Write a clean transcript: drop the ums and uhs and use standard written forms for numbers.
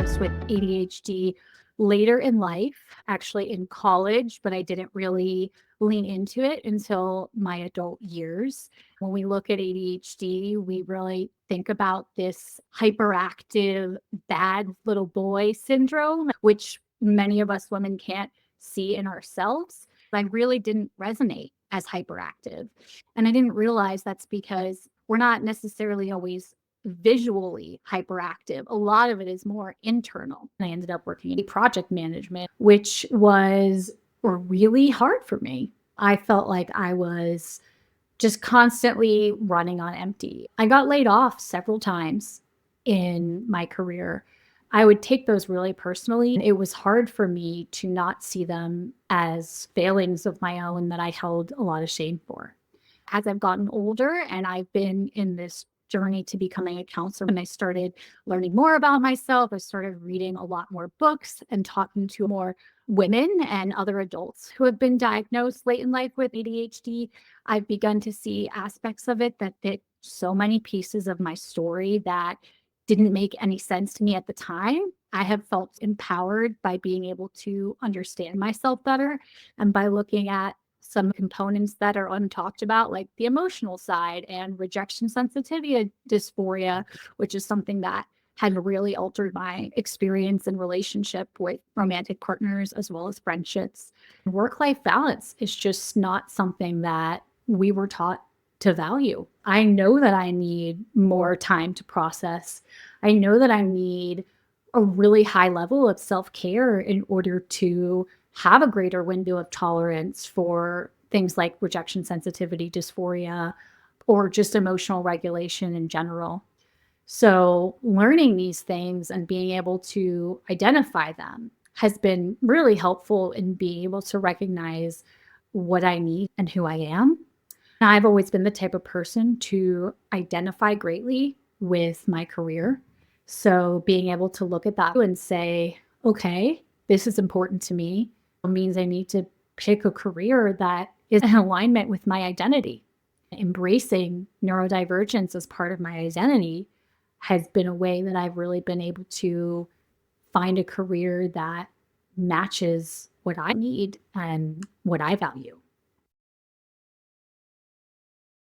diagnosed with ADHD later in life, actually in college, but I didn't really lean into it until my adult years. When we look at ADHD, we really think about this hyperactive, bad little boy syndrome, which many of us women can't see in ourselves. I really didn't resonate as hyperactive. And I didn't realize that's because we're not necessarily always visually hyperactive. A lot of it is more internal. And I ended up working in project management, which was really hard for me. I felt like I was just constantly running on empty. I got laid off several times in my career. I would take those really personally. It was hard for me to not see them as failings of my own that I held a lot of shame for. As I've gotten older and I've been in this journey to becoming a counselor, and I started learning more about myself, I started reading a lot more books and talking to more women and other adults who have been diagnosed late in life with ADHD. I've begun to see aspects of it that fit so many pieces of my story that didn't make any sense to me at the time. I have felt empowered by being able to understand myself better and by looking at some components that are untalked about, like the emotional side and rejection sensitivity dysphoria, which is something that had really altered my experience and relationship with romantic partners as well as friendships. Work-life balance is just not something that we were taught to value. I know that I need more time to process. I know that I need a really high level of self-care in order to have a greater window of tolerance for things like rejection sensitivity dysphoria or just emotional regulation in general. So learning these things and being able to identify them has been really helpful in being able to recognize what I need and who I am. I've always been the type of person to identify greatly with my career. So being able to look at that and say, okay, this is important to me, means I need to pick a career that is in alignment with my identity. Embracing neurodivergence as part of my identity has been a way that I've really been able to find a career that matches what I need and what I value.